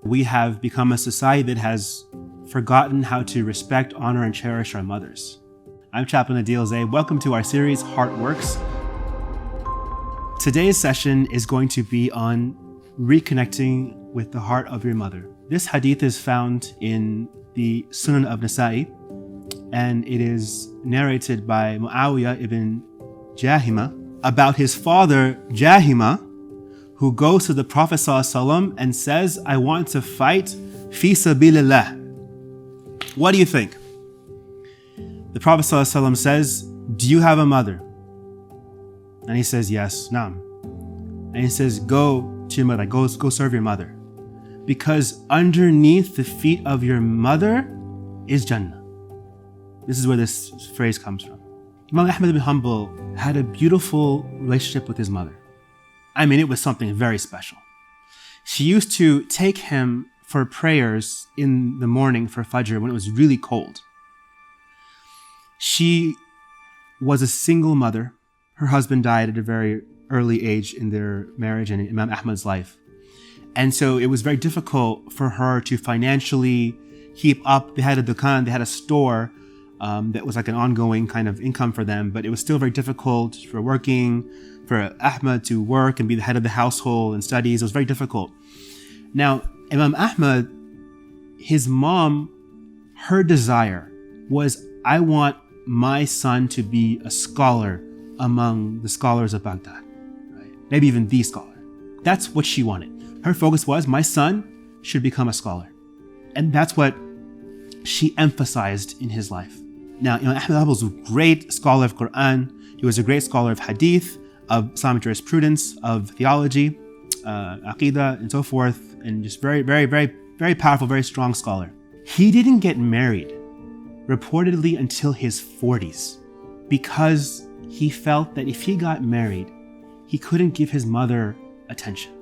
We have become a society that has forgotten how to respect, honor, and cherish our mothers. I'm Chaplain Adeel Zeb. Welcome to our series, WoRX. Today's session is going to be on reconnecting with the heart of your mother. This hadith is found in the Sunan of Nasa'i, and it is narrated by Muawiyah ibn Jahima about his father, Jahima, who goes to the Prophet ﷺ and says, I want to fight fi sabilillah. What do you think? The Prophet ﷺ says, do you have a mother? And he says, yes, naam. And he says, go to your mother, go serve your mother. Because underneath the feet of your mother is Jannah. This is where this phrase comes from. Imam Ahmad ibn Hanbal had a beautiful relationship with his mother. I mean, it was something very special. She used to take him for prayers in the morning for Fajr when it was really cold. She was a single mother. Her husband died at a very early age in their marriage and in Imam Ahmad's life. And so it was very difficult for her to financially keep up. They had a dukan, they had a store that was like an ongoing kind of income for them, but it was still very difficult for for Ahmad to work and be the head of the household and studies. It was very difficult. Now, Imam Ahmad, his mom, her desire was, I want my son to be a scholar among the scholars of Baghdad, right? Maybe even the scholar. That's what she wanted. Her focus was, my son should become a scholar. And that's what she emphasized in his life. Now, Imam Ahmad was a great scholar of Quran. He was a great scholar of hadith, of Islamic jurisprudence, of theology, aqidah, and so forth, and just very, very, very, very powerful, very strong scholar. He didn't get married, reportedly, until his 40s, because he felt that if he got married, he couldn't give his mother attention.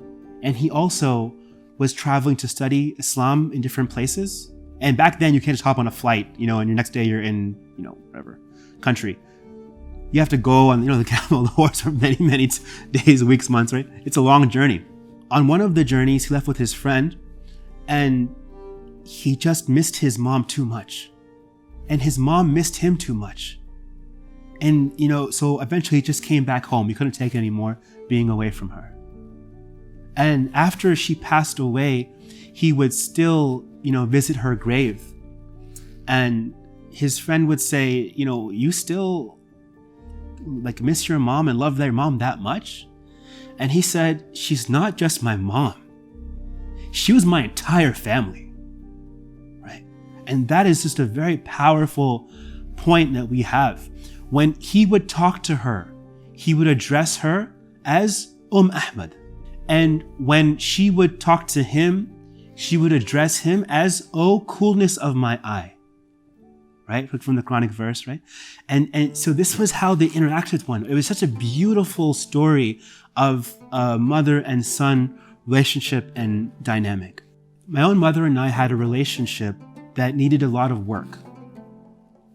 And he also was traveling to study Islam in different places. And back then, you can't just hop on a flight, and your next day you're in, whatever country. You have to go on, the camel, the horse for many, many days, weeks, months, right? It's a long journey. On one of the journeys, he left with his friend, and he just missed his mom too much. And his mom missed him too much. And, so eventually he just came back home. He couldn't take it anymore being away from her. And after she passed away, he would still, visit her grave. And his friend would say, you still miss your mom and love their mom that much? And he said, she's not just my mom. She was my entire family, right? And that is just a very powerful point that we have. When he would talk to her, he would address her as Ahmad. And when she would talk to him, she would address him as, oh, coolness of my eye. Right? From the Quranic verse, right? And so this was how they interacted with one. It was such a beautiful story of a mother and son relationship and dynamic. My own mother and I had a relationship that needed a lot of work.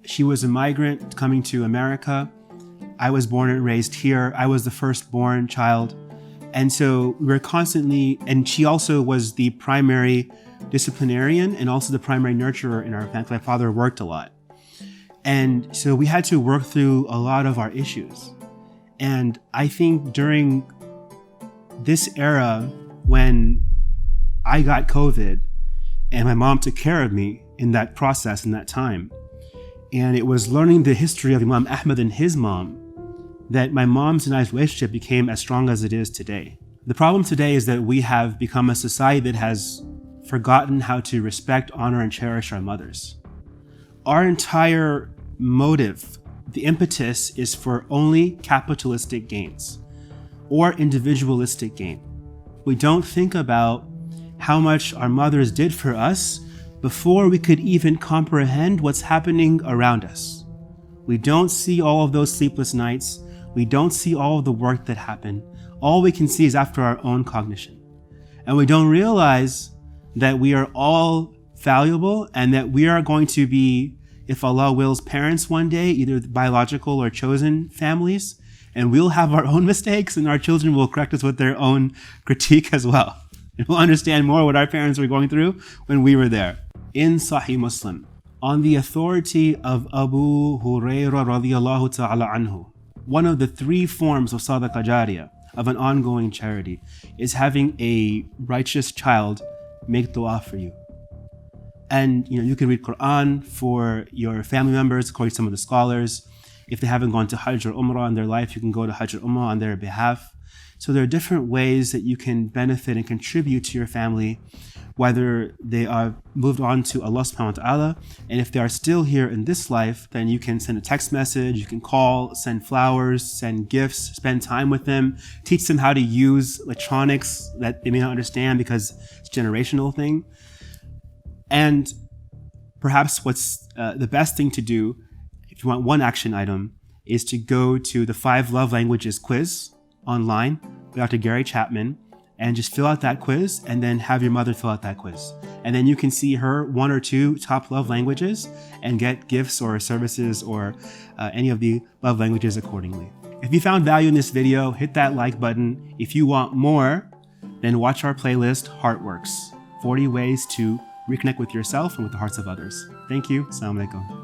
She was a migrant coming to America. I was born and raised here. I was the firstborn child. And so we were constantly, and she also was the primary disciplinarian and also the primary nurturer in our family. My father worked a lot. And so we had to work through a lot of our issues. And I think during this era, when I got COVID and my mom took care of me in that process, in that time, and it was learning the history of Imam Ahmad and his mom, that my mom's and I's relationship became as strong as it is today. The problem today is that we have become a society that has forgotten how to respect, honor, and cherish our mothers. Our entire motive, the impetus, is for only capitalistic gains or individualistic gain. We don't think about how much our mothers did for us before we could even comprehend what's happening around us. We don't see all of those sleepless nights. We don't see all of the work that happened. All we can see is after our own cognition. And we don't realize that we are all valuable and that we are going to be, if Allah wills, parents one day, either biological or chosen families, and we'll have our own mistakes and our children will correct us with their own critique as well. And we'll understand more what our parents were going through when we were there. In Sahih Muslim, on the authority of Abu Hurairah radiyallahu ta'ala anhu, one of the 3 forms of sadaqah jariyah, of an ongoing charity, is having a righteous child make dua for you. And you can read Quran for your family members, according to some of the scholars. If they haven't gone to Hajj or Umrah in their life, you can go to Hajj or Umrah on their behalf. So there are different ways that you can benefit and contribute to your family, whether they are moved on to Allah subhanahu wa ta'ala, and if they are still here in this life, then you can send a text message, you can call, send flowers, send gifts, spend time with them, teach them how to use electronics that they may not understand because it's a generational thing. And perhaps what's the best thing to do, if you want one action item, is to go to the 5 love languages quiz online by Dr. Gary Chapman, and just fill out that quiz, and then have your mother fill out that quiz. And then you can see her 1 or 2 top love languages and get gifts or services or any of the love languages accordingly. If you found value in this video, hit that like button. If you want more, then watch our playlist, WoRX, 40 ways to reconnect with yourself and with the hearts of others. Thank you. Assalamu alaikum.